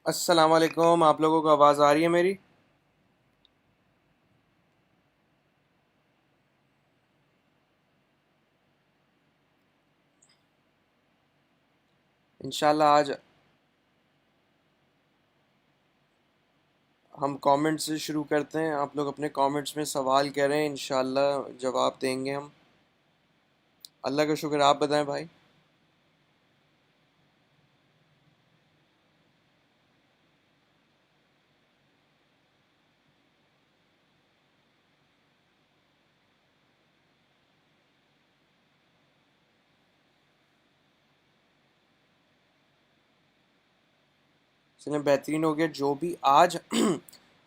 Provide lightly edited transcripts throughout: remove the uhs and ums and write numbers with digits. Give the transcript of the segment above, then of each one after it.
अस्सलाम वालेकुम। आप लोगों को आवाज़ आ रही है मेरी? इंशाल्लाह आज हम कमेंट्स से शुरू करते हैं। आप लोग अपने कमेंट्स में सवाल करें, इंशाल्लाह जवाब देंगे हम। अल्लाह का शुक्र। आप बताएं भाई। चलें, बेहतरीन हो गया जो भी आज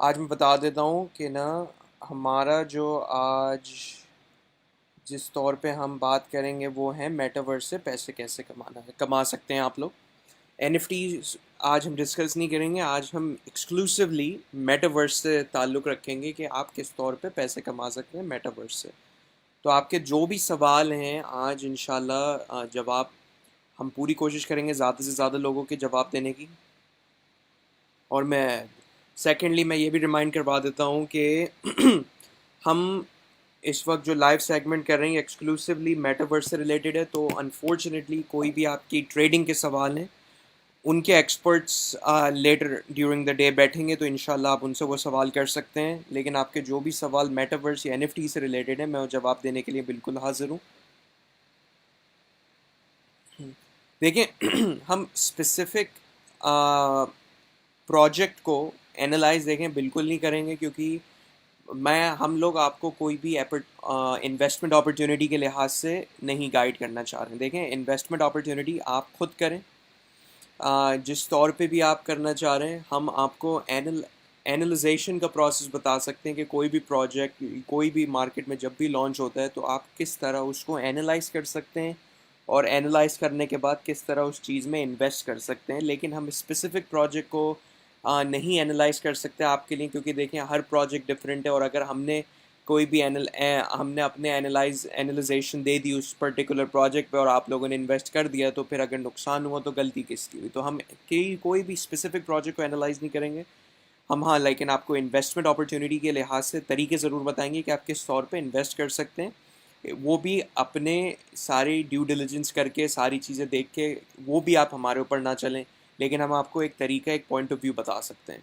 आज मैं बता देता हूँ कि ना, हमारा जो आज जिस तौर पे हम बात करेंगे वो है मेटावर्स से पैसे कैसे कमा सकते हैं आप लोग। एनएफटी आज हम डिस्कस नहीं करेंगे। आज हम एक्सक्लूसिवली मेटावर्स से ताल्लुक़ रखेंगे कि आप किस तौर पे पैसे कमा सकते हैं मेटावर्स से। तो आपके जो भी सवाल हैं आज इंशाल्लाह जवाब हम पूरी कोशिश करेंगे ज़्यादा से ज़्यादा लोगों के जवाब देने की। और मैं सेकेंडली मैं ये भी रिमाइंड करवा देता हूँ कि हम इस वक्त जो लाइव सेगमेंट कर रहे हैं एक्सक्लूसिवली मेटावर्स से रिलेटेड है। तो अनफॉर्चुनेटली कोई भी आपकी ट्रेडिंग के सवाल हैं, उनके experts letter during the day बैठेंगे तो इंशाल्लाह आप उनसे वो सवाल कर सकते हैं। लेकिन आपके जो भी सवाल मेटावर्स या एनएफटी से रिलेटेड है, मैं वो जवाब देने के लिए बिल्कुल हाजिर हूँ। देखें हम स्पेसिफिक प्रोजेक्ट को एनालाइज देखें बिल्कुल नहीं करेंगे, क्योंकि मैं हम लोग आपको कोई भी इन्वेस्टमेंट अपॉर्चुनिटी के लिहाज से नहीं गाइड करना चाह रहे हैं। देखें, इन्वेस्टमेंट अपॉर्चुनिटी आप खुद करें। जिस तौर पे भी आप करना चाह रहे हैं, हम आपको एनालिजेशन का प्रोसेस बता सकते हैं कि कोई भी प्रोजेक्ट कोई भी मार्केट में जब भी लॉन्च होता है तो आप किस तरह उसको एनालाइज कर सकते हैं, और एनालाइज करने के बाद किस तरह उस चीज़ में इन्वेस्ट कर सकते हैं। लेकिन हम स्पेसिफिक प्रोजेक्ट को नहीं एनालाइज कर सकते आपके लिए, क्योंकि देखें हर प्रोजेक्ट डिफरेंट है। और अगर कोई भी हमने अपने एनालाइजेशन दे दी उस पर्टिकुलर प्रोजेक्ट पे और आप लोगों ने इन्वेस्ट कर दिया, तो फिर अगर नुकसान हुआ तो गलती किसकी हुई। तो हम कोई भी स्पेसिफिक प्रोजेक्ट को एनालाइज नहीं करेंगे हम। हाँ, लेकिन आपको इन्वेस्टमेंट अपॉर्चुनिटी के लिहाज से तरीके ज़रूर बताएंगे कि आप किस तौर पे इन्वेस्ट कर सकते हैं। वो भी अपने सारी ड्यू डिलिजेंस करके, सारी चीज़ें देख के। वो भी आप हमारे ऊपर ना चलें, लेकिन हम आपको एक तरीका, एक पॉइंट ऑफ व्यू बता सकते हैं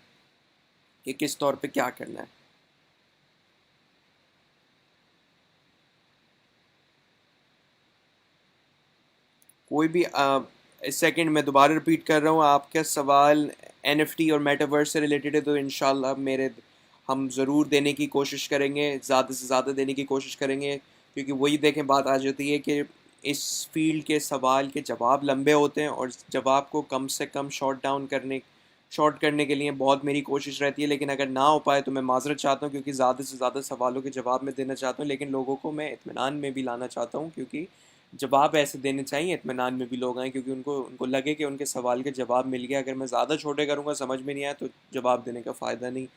कि किस तौर पे क्या करना है। कोई भी सेकंड में दोबारा रिपीट कर रहा हूँ, आपका सवाल एनएफटी और मेटावर्स से रिलेटेड है तो इंशाल्लाह मेरे हम ज़रूर देने की कोशिश करेंगे, ज़्यादा से ज़्यादा देने की कोशिश करेंगे। क्योंकि वही देखें, बात आ जाती है कि इस फील्ड के सवाल के जवाब लंबे होते हैं, और जवाब को कम से कम शॉर्ट करने के लिए बहुत मेरी कोशिश रहती है। लेकिन अगर ना हो पाए तो मैं माज़रत चाहता हूँ, क्योंकि ज़्यादा से ज़्यादा सवालों के जवाब मैं देना चाहता हूँ। लेकिन लोगों को मैं इत्मीनान में भी लाना चाहता हूँ, क्योंकि जवाब ऐसे देने चाहिए इत्मीनान में भी लोग आएँ, क्योंकि उनको उनको लगे कि उनके सवाल के जवाब मिल गया। अगर मैं ज़्यादा छोटे करूँगा, समझ में नहीं आया, तो जवाब देने का फ़ायदा नहीं।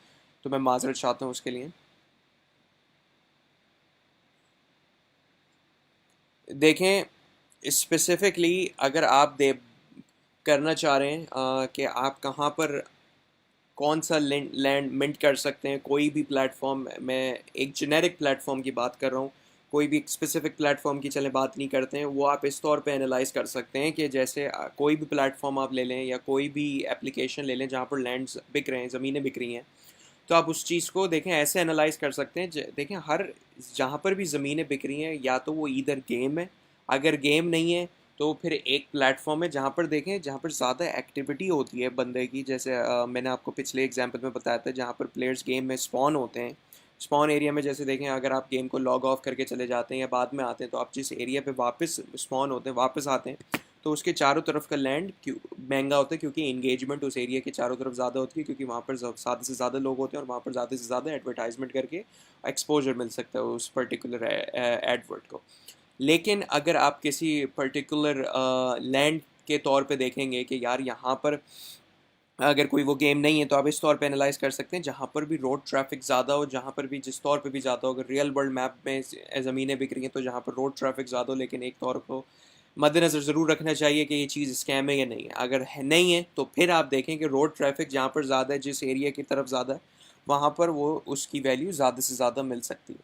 तो मैं माज़रत चाहता हूँ उसके लिए। देखें, स्पेसिफ़िकली अगर आप दे करना चाह रहे हैं कि आप कहाँ पर कौन सा लैंड लैंड मिंट कर सकते हैं, कोई भी प्लेटफॉर्म, मैं एक जेनेरिक प्लेटफॉर्म की बात कर रहा हूँ। कोई भी स्पेसिफिक प्लेटफॉर्म की चलें बात नहीं करते हैं। वो आप इस तौर पे एनालाइज कर सकते हैं कि जैसे कोई भी प्लेटफॉर्म आप ले लें या कोई भी एप्लीकेशन ले लें जहाँ पर लैंड्स बिक रहे हैं, ज़मीनें बिक रही हैं। तो आप उस चीज़ को देखें, ऐसे एनालाइज कर सकते हैं। देखें, हर जहाँ पर भी ज़मीनें बिक रही हैं, या तो वो ईदर गेम है, अगर गेम नहीं है तो फिर एक प्लेटफॉर्म है जहाँ पर देखें, जहाँ पर ज़्यादा एक्टिविटी होती है बंदे की। जैसे मैंने आपको पिछले एग्जांपल में बताया था, जहाँ पर प्लेयर्स गेम में स्पॉन होते हैं। स्पॉन एरिया में जैसे देखें, अगर आप गेम को लॉग ऑफ करके चले जाते हैं या बाद में आते हैं, तो आप जिस एरिया पे वापस स्पॉन होते हैं, वापस आते हैं, तो उसके चारों तरफ का लैंड क्यों महंगा होता है, क्योंकि इंगेजमेंट उस एरिया के चारों तरफ ज़्यादा होती है, क्योंकि वहाँ पर ज़्यादा से ज़्यादा लोग होते हैं और वहाँ पर ज़्यादा से ज़्यादा एडवर्टाइजमेंट करके एक्सपोजर मिल सकता है उस पर्टिकुलर एडवर्ट को। लेकिन अगर आप किसी पर्टिकुलर लैंड के तौर पे देखेंगे कि यार यहाँ पर अगर कोई वो गेम नहीं है, तो आप इस तौर पे एनालाइज कर सकते हैं जहाँ पर भी रोड ट्रैफिक ज़्यादा हो, जहाँ पर भी जिस तौर पे भी ज़्यादा हो। अगर रियल वर्ल्ड मैप में ज़मीनें बिक रही हैं तो जहाँ पर रोड ट्रैफिक ज़्यादा हो, लेकिन एक तौर को मद्देनज़र ज़रूर रखना चाहिए कि ये चीज़ स्कैम है या नहीं है। अगर है नहीं है तो फिर आप देखें कि रोड ट्रैफिक जहाँ पर ज़्यादा है, जिस एरिया की तरफ ज़्यादा है, वहाँ पर वो उसकी वैल्यू ज़्यादा से ज़्यादा मिल सकती है।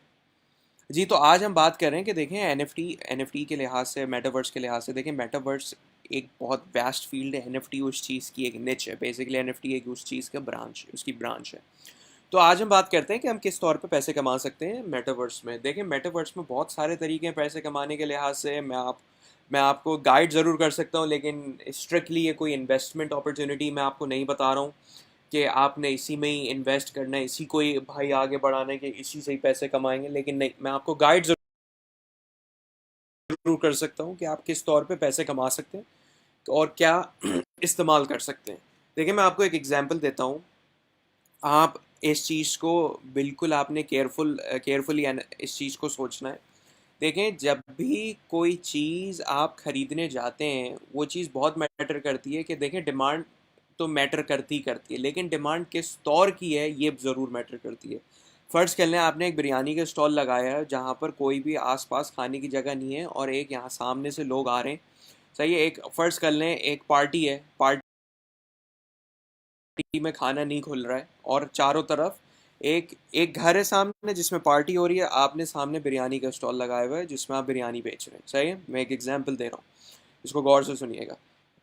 जी, तो आज हम बात कर रहे हैं कि देखें एनएफटी के लिहाज से, मेटावर्स के लिहाज से, देखें मेटावर्स एक बहुत वास्ट फील्ड है। एनएफटी उस चीज़ की एक निच है, बेसिकली एनएफटी एक उस चीज़ का ब्रांच, उसकी ब्रांच है। तो आज हम बात करते हैं कि हम किस तौर पे पैसे कमा सकते हैं मेटावर्स में। देखें, मेटावर्स में बहुत सारे तरीके हैं पैसे कमाने के लिहाज से। मैं आपको गाइड ज़रूर कर सकता हूँ, लेकिन स्ट्रिक्टली ये कोई इन्वेस्टमेंट अपॉर्चुनिटी मैं आपको नहीं बता रहा हूँ कि आपने इसी में ही इन्वेस्ट करना है, इसी को ही भाई आगे बढ़ाना है कि इसी से ही पैसे कमाएंगे। लेकिन नहीं, मैं आपको गाइड ज़रूर कर सकता हूँ कि आप किस तौर पे पैसे कमा सकते हैं और क्या इस्तेमाल कर सकते हैं। देखिए, मैं आपको एक एग्जांपल देता हूँ। आप इस चीज़ को बिल्कुल आपने केयरफुली इस चीज़ को सोचना है। देखें, जब भी कोई चीज़ आप ख़रीदने जाते हैं, वो चीज़ बहुत मैटर करती है कि देखें, डिमांड तो मैटर करती है, लेकिन डिमांड किस तौर की है ये ज़रूर मैटर करती है। फ़र्ज़ कर लें, आपने एक बिरयानी का स्टॉल लगाया है जहाँ पर कोई भी आस-पास खाने की जगह नहीं है और एक यहाँ सामने से लोग आ रहे हैं। सही है, एक फ़र्ज़ कर लें एक पार्टी है, पार्टी में खाना नहीं खुल रहा है और चारों तरफ एक एक घर है सामने जिसमें पार्टी हो रही है, आपने सामने बिरयानी का स्टॉल लगाया हुआ है जिसमें आप बिरयानी बेच रहे हैं। सही है, मैं एक एग्जांपल दे रहा हूँ, इसको गौर से सुनिएगा।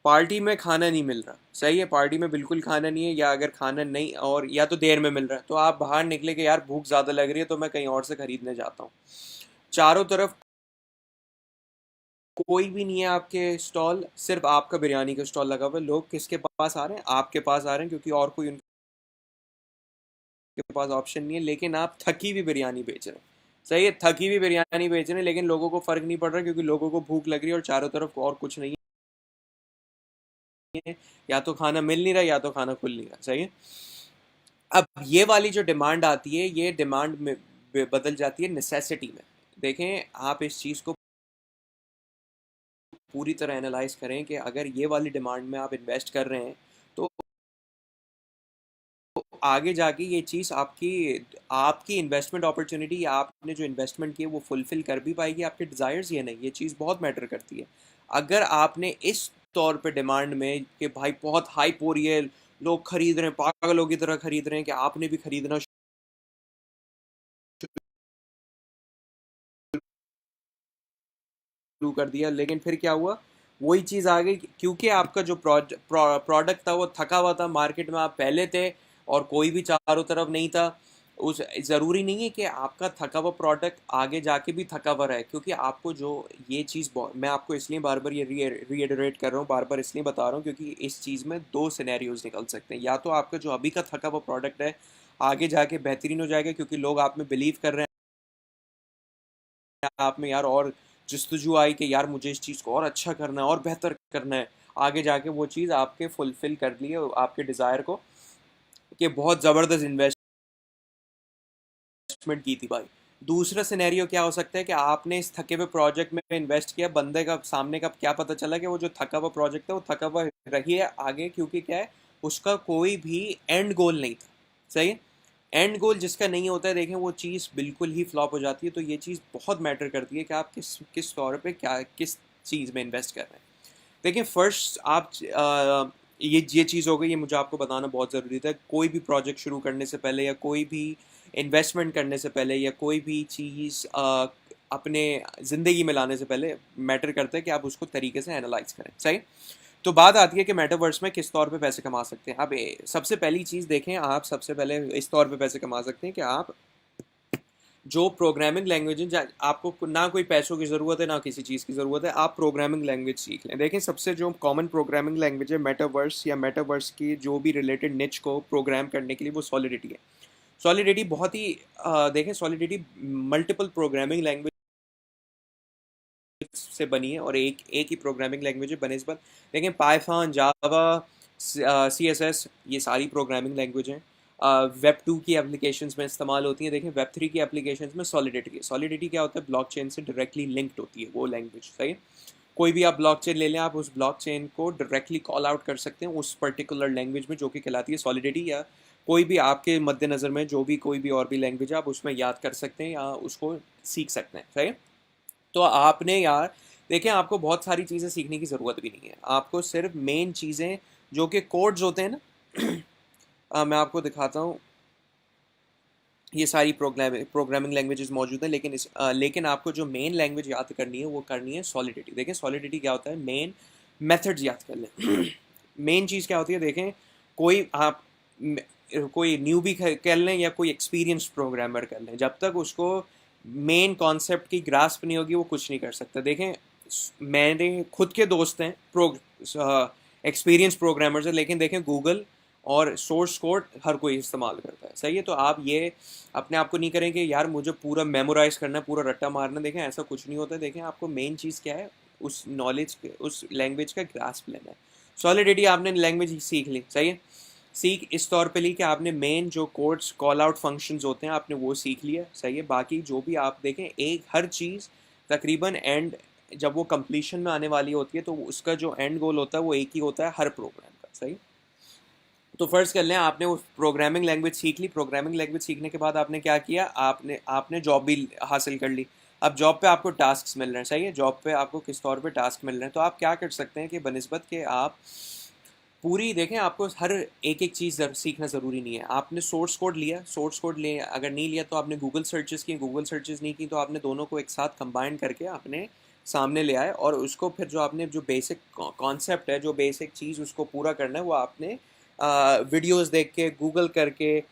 पार्टी में खाना नहीं मिल रहा, सही है, पार्टी में बिल्कुल खाना नहीं है, या अगर खाना नहीं और या तो देर में मिल रहा है, तो आप बाहर निकले कि यार भूख ज़्यादा लग रही है तो मैं कहीं और से ख़रीदने जाता हूँ। चारों तरफ कोई भी नहीं है, आपके स्टॉल सिर्फ आपका बिरयानी का स्टॉल लगा हुआ है। लोग किसके पास आ रहे हैं? आपके पास आ रहे हैं, क्योंकि और कोई के पास ऑप्शन नहीं है। लेकिन आप थकी हुई बिरयानी बेच रहे हैं। सही है, थकी हुई बिरयानी बेच रहे हैं, लेकिन लोगों को फ़र्क नहीं पड़ रहा क्योंकि लोगों को भूख लग रही है और चारों तरफ और कुछ नहीं है। या तो खाना मिल नहीं रहा, या तो खाना खुल नहीं रहा। सही है। अब ये वाली जो डिमांड आती है, ये डिमांड में बदल जाती है नेसेसिटी में। देखें, आप इस चीज़ को पूरी तरह एनालाइज करें कि अगर ये वाली डिमांड में आप इन्वेस्ट कर रहे हैं तो आगे जाके ये चीज़ आपकी आपकी इन्वेस्टमेंट अपॉर्चुनिटी, आपने जो इन्वेस्टमेंट की है वो फुलफ़िल कर भी पाएगी आपके डिज़ायर्स या नहीं, ये चीज़ बहुत मैटर करती है। अगर आपने इस तौर पे डिमांड में कि भाई बहुत हाइप हो रही है, लोग खरीद रहे हैं, पागलों की तरह खरीद रहे हैं, कि आपने भी खरीदना शुरू कर दिया, लेकिन फिर क्या हुआ? वही चीज़ आ गई क्योंकि आपका जो प्रोडक्ट था वो थका हुआ था, मार्केट में आप पहले थे और कोई भी चारों तरफ नहीं था। उस ज़रूरी नहीं है कि आपका थका हुआ प्रोडक्ट आगे जाके भी थका हुआ रहे, क्योंकि आपको जो ये चीज़ मैं आपको इसलिए बार बार ये रीइटरेट कर रहा हूँ, बार बार इसलिए बता रहा हूँ क्योंकि इस चीज़ में दो सिनेरियोज निकल सकते हैं। या तो आपका जो अभी का थका हुआ प्रोडक्ट है आगे जाके बेहतरीन हो जाएगा क्योंकि लोग आप में बिलीव कर रहे हैं, आप में यार और जस्तजू आई कि यार मुझे इस चीज़ को और अच्छा करना है और बेहतर करना है। आगे जाके वो चीज़ आपके फुलफ़िल कर ली है आपके डिज़ायर को, कि बहुत ज़बरदस्त इन्वेस्टमेंट की थी भाई। दूसरा सिनेरियो क्या हो सकता है कि आपने इस थके हुए प्रोजेक्ट में इन्वेस्ट किया, बंदे का सामने का क्या पता चला कि वो जो थका हुआ प्रोजेक्ट है वो थका हुआ रही है आगे, क्योंकि क्या है, उसका कोई भी एंड गोल नहीं था। सही है, एंड गोल जिसका नहीं होता है, देखें, वो चीज़ बिल्कुल ही फ्लॉप हो जाती है। तो ये चीज़ बहुत मैटर करती है कि आप किस किस तौर पे क्या किस चीज़ में इन्वेस्ट कर रहे हैं। देखिए, फर्स्ट आप ये चीज़ हो गई, ये मुझे आपको बताना बहुत ज़रूरी था। कोई भी प्रोजेक्ट शुरू करने से पहले या कोई भी इन्वेस्टमेंट करने से पहले या कोई भी चीज़ अपने ज़िंदगी में लाने से पहले मैटर करता है कि आप उसको तरीके से एनालाइज करें। सही। तो बात आती है कि मेटावर्स में किस तौर पे पैसे कमा सकते हैं। अब सबसे पहली चीज़ देखें, आप सबसे पहले इस तौर पे पैसे कमा सकते हैं कि आप जो प्रोग्रामिंग लैंग्वेज है, आपको ना कोई पैसों की ज़रूरत है ना किसी चीज़ की ज़रूरत है, आप प्रोग्रामिंग लैंग्वेज सीख लें। देखें, सबसे जो कॉमन प्रोग्रामिंग लैंग्वेज है मेटावर्स या मेटावर्स की जो भी रिलेटेड निच को प्रोग्राम करने के लिए, वो सॉलिडिटी है। सॉलिडिटी बहुत ही देखें, सॉलिडिटी मल्टीपल प्रोग्रामिंग लैंग्वेज से बनी है और एक एक ही प्रोग्रामिंग लैंग्वेज है बनस्बत। देखें, पाइथन, जावा, CSS, ये सारी प्रोग्रामिंग लैंग्वेज हैं। वेब 2 की एप्लीकेशंस में इस्तेमाल होती हैं। देखें, वेब 3 की एप्लीकेशंस में सॉलिडिटी क्या होता है? ब्लॉकचेन से डायरेक्टली लिंक्ड होती है वो लैंग्वेज। सही। कोई भी आप ब्लॉकचेन ले लें, आप उस ब्लॉकचेन को डायरेक्टली कॉल आउट कर सकते हैं उस पर्टिकुलर लैंग्वेज में जो कि कहलाती है सॉलिडिटी, या कोई भी आपके मद्देनज़र में जो भी कोई भी और भी लैंग्वेज है आप उसमें याद कर सकते हैं या उसको सीख सकते हैं। सही। तो आपने यार देखिए आपको बहुत सारी चीज़ें सीखने की ज़रूरत भी नहीं है, आपको सिर्फ मेन चीज़ें जो कि कोड्स होते हैं ना मैं आपको दिखाता हूँ। ये सारी प्रोग्रामिंग लैंग्वेजेस मौजूद हैं, लेकिन लेकिन आपको जो मेन लैंग्वेज याद करनी है वो करनी है सॉलिडिटी। देखें सॉलिडिटी क्या होता है, मेन मेथड्स याद कर लें। मेन चीज़ क्या होती है, देखें कोई आप कोई न्यू भी कर लें या कोई एक्सपीरियंस प्रोग्रामर कर लें, जब तक उसको मेन कॉन्सेप्ट की ग्रास्प नहीं होगी वो कुछ नहीं कर सकता। देखें मेरे खुद के दोस्त हैं एक्सपीरियंस प्रोग्रामर्स हैं, लेकिन देखें गूगल और सोर्स कोड हर कोई इस्तेमाल करता है, सही है। तो आप ये अपने आप को नहीं करेंगे यार मुझे पूरा मेमोराइज करना है, पूरा रट्टा मारना, देखें ऐसा कुछ नहीं होता है। देखें आपको मेन चीज़ क्या है, उस नॉलेज उस लैंग्वेज का ग्रास्प लेना है। सॉलिडिटी आपने लैंग्वेज सीख ली, सही है। सीख इस तौर पे ली कि आपने मेन जो कोड्स कॉल आउट फंक्शंस होते हैं आपने वो सीख लिया, सही है। बाकी जो भी आप देखें एक हर चीज़ तकरीबन एंड जब वो कंप्लीशन में आने वाली होती है तो उसका जो एंड गोल होता है वो एक ही होता है हर प्रोग्राम का, सही। तो फर्ज कर लें आपने वो प्रोग्रामिंग लैंग्वेज सीख ली, प्रोग्रामिंग लैंग्वेज सीखने के बाद आपने क्या किया, आपने आपने जॉब भी हासिल कर ली। अब जॉब पे आपको टास्क मिल रहे हैं, सही है। जॉब पे आपको किस तौर पे टास्क मिल रहे हैं, तो आप क्या कर सकते हैं कि बनिस्बत के आप पूरी देखें, आपको हर एक एक चीज़ सीखना ज़रूरी नहीं है। आपने सोर्स कोड लिया, सोर्स कोड ले अगर नहीं लिया तो आपने गूगल सर्चेस की, गूगल सर्चेस नहीं की तो आपने दोनों को एक साथ कंबाइन करके आपने सामने ले आए, और उसको फिर जो आपने जो बेसिक कॉन्सेप्ट है, जो बेसिक चीज़ उसको पूरा करना है वो आपने वीडियोस देख के, गूगल करके,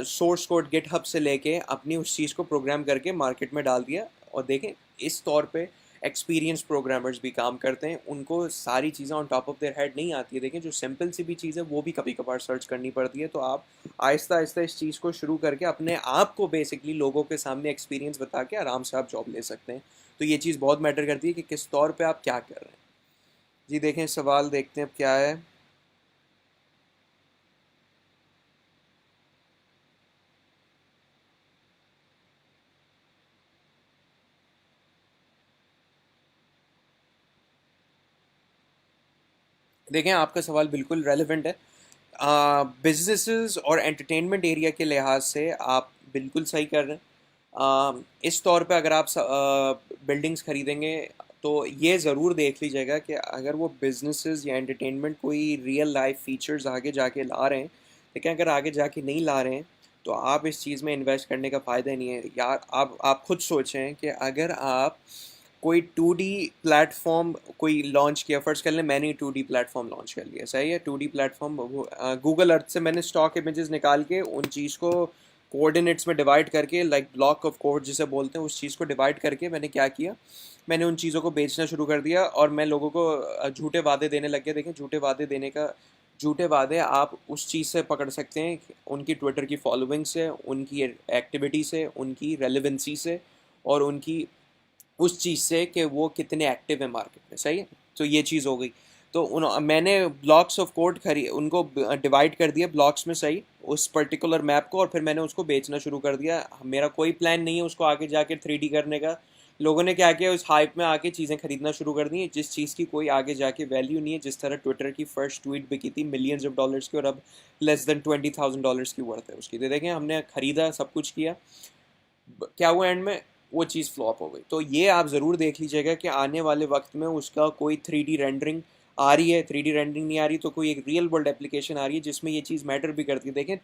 सोर्स कोड गिटहब से लेके अपनी उस चीज़ को प्रोग्राम करके मार्केट में डाल दिया। और देखें इस तौर पे एक्सपीरियंस प्रोग्रामर्स भी काम करते हैं, उनको सारी चीज़ें on top of their head नहीं आती है। देखें जो सिंपल सी भी चीज़ है वो भी कभी कभार सर्च करनी पड़ती है। तो आप आहिस्ता आहिस्ता इस चीज़ को शुरू करके अपने आप को बेसिकली लोगों के सामने एक्सपीरियंस बता के आराम से आप जॉब ले सकते हैं। तो ये चीज़ बहुत मैटर करती है कि किस तौर पे आप क्या कर रहे हैं। जी देखें सवाल देखते हैं अब क्या है। देखें आपका सवाल बिल्कुल रेलेवेंट है। बिजनेसेस और एंटरटेनमेंट एरिया के लिहाज से आप बिल्कुल सही कर रहे हैं। इस तौर पे अगर आप बिल्डिंग्स खरीदेंगे तो ये ज़रूर देख लीजिएगा कि अगर वो बिजनेसेस या एंटरटेनमेंट कोई रियल लाइफ फीचर्स आगे जाके ला रहे हैं, लेकिन अगर आगे जाके नहीं ला रहे हैं तो आप इस चीज़ में इन्वेस्ट करने का फ़ायदा नहीं है यार। आप खुद सोचें कि अगर आप कोई 2D प्लेटफॉर्म कोई लॉन्च किया, फर्स्ट कर लें मैंने 2D प्लेटफॉर्म लॉन्च कर लिया, सही है। 2D प्लेटफॉर्म गूगल अर्थ से मैंने स्टॉक इमेजेस निकाल के उन चीज़ को कोऑर्डिनेट्स में डिवाइड करके, लाइक ब्लॉक ऑफ कोड जिसे बोलते हैं, उस चीज़ को डिवाइड करके मैंने क्या किया, मैंने उन चीज़ों को बेचना शुरू कर दिया और मैं लोगों को झूठे वादे देने लग गया। देखें झूठे वादे देने का, झूठे वादे आप उस चीज़ से पकड़ सकते हैं उनकी ट्विटर की फॉलोइंग से, उनकी एक्टिविटी से, उनकी रेलिवेंसी से, और उनकी उस चीज़ से कि वो कितने एक्टिव है मार्केट में, सही है। तो ये चीज़ हो गई। तो मैंने ब्लॉक्स ऑफ कोड उनको डिवाइड कर दिया ब्लॉक्स में, सही, उस पर्टिकुलर मैप को, और फिर मैंने उसको बेचना शुरू कर दिया। मेरा कोई प्लान नहीं है उसको आगे जाके 3D करने का। लोगों ने क्या किया, उस हाइप में आके चीज़ें खरीदना शुरू कर दी जिस चीज़ की कोई आगे जाके वैल्यू नहीं है। जिस तरह ट्विटर की फर्स्ट ट्वीट बिकी थी मिलियंस ऑफ डॉलर्स की और अब less than $20,000 की वर्थ है उसकी। तो देखें हमने खरीदा, सब कुछ किया, क्या हुआ एंड में, वो चीज़ फ्लॉप हो गई। तो ये आप ज़रूर देख लीजिएगा कि आने वाले वक्त में उसका कोई 3D रेंडरिंग आ रही है, 3D रेंडरिंग नहीं आ रही तो कोई एक रियल वर्ल्ड एप्लीकेशन आ रही है जिसमें ये चीज़ मैटर भी करती है। देखें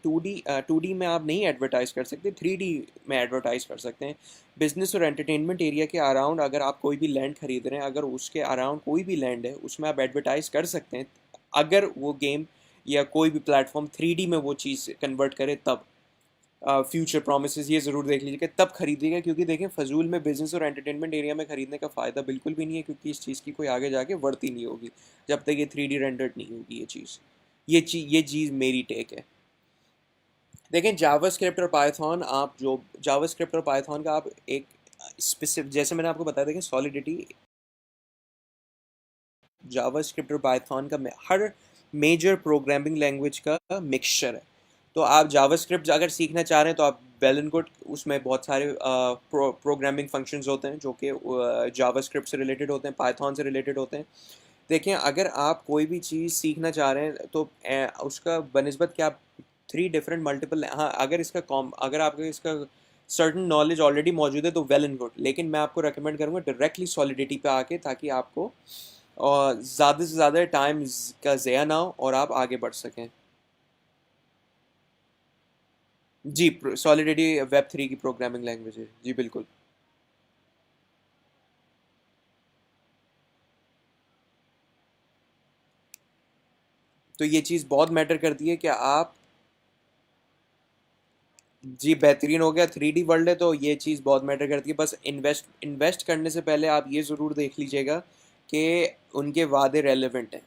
2D में आप नहीं एडवर्टाइज़ कर सकते, 3D में एडवर्टाइज़ कर सकते हैं। बिजनेस और एंटरटेनमेंट एरिया के अराउंड अगर आप कोई भी लैंड खरीद रहे हैं, अगर उसके अराउंड कोई भी लैंड है उसमें आप एडवर्टाइज़ कर सकते हैं, अगर वो गेम या कोई भी प्लेटफॉर्म 3D में वो चीज़ कन्वर्ट करे तब। फ्यूचर प्रोमिसेस ये ज़रूर देख लीजिएगा तब खरीदिएगा, क्योंकि देखें फजूल में बिज़नेस और एंटरटेनमेंट एरिया में ख़रीदने का फ़ायदा बिल्कुल भी नहीं है, क्योंकि इस चीज़ की कोई आगे जाके वर्ती नहीं होगी जब तक ये 3D रेंडर्ड नहीं होगी ये चीज़। ये चीज़ मेरी टेक है। देखें जावास्क्रिप्ट और पाइथन, आप जो जावास्क्रिप्ट और पाइथन का आप एक स्पेसिफिक, जैसे मैंने आपको बताया, देखें सॉलिडिटी जावास्क्रिप्ट और पाइथन का हर मेजर प्रोग्रामिंग लैंग्वेज का मिक्सचर है। तो आप जावास्क्रिप्ट अगर सीखना चाह रहे हैं तो आप वेल एंड गुड, उसमें बहुत सारे प्रोग्रामिंग फंक्शंस होते हैं जो कि जावास्क्रिप्ट से रिलेटेड होते हैं, पाइथन से रिलेटेड होते हैं। देखें अगर आप कोई भी चीज़ सीखना चाह रहे हैं तो उसका बनिस्बत क्या, 3 डिफरेंट मल्टीपल, हाँ अगर इसका कॉम अगर आपको इसका सर्टन नॉलेज ऑलरेडी मौजूद है तो वेल एंड गुड, लेकिन मैं आपको रेकमेंड करूँगा डायरेक्टली सॉलिडिटी पे आके, ताकि आपको ज़्यादा से ज़्यादा टाइम का ज़या ना हो और आप आगे बढ़ सकें। जी, सॉलिडिटी वेब 3 की प्रोग्रामिंग लैंग्वेज है जी, बिल्कुल। तो ये चीज़ बहुत मैटर करती है कि आप, जी बेहतरीन हो गया, 3D वर्ल्ड है तो ये चीज़ बहुत मैटर करती है। बस इन्वेस्ट इन्वेस्ट करने से पहले आप ये ज़रूर देख लीजिएगा कि उनके वादे रेलेवेंट हैं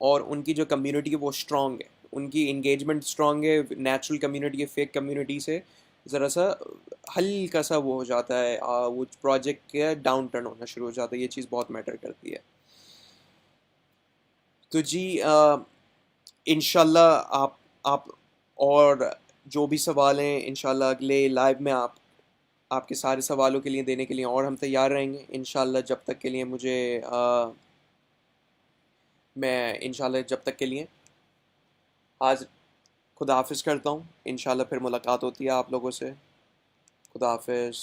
और उनकी जो कम्युनिटी है वो स्ट्रांग है, उनकी इंगेजमेंट स्ट्रांग है। नेचुरल कम्युनिटी है, फेक कम्युनिटी से ज़रा सा हल्का सा वो हो जाता है, वो प्रोजेक्ट का डाउन टर्न होना शुरू हो जाता है। ये चीज़ बहुत मैटर करती है। तो जी इंशाल्लाह आप और जो भी सवाल हैं, इंशाल्लाह अगले लाइव में आपके सारे सवालों के लिए देने के लिए और हम तैयार रहेंगे इंशाल्लाह। जब तक के लिए मुझे मैं इंशाल्लाह जब तक के लिए आज खुदा हाफिज़ करता हूँ। इंशाल्लाह फिर मुलाकात होती है आप लोगों से। खुदा हाफिज़।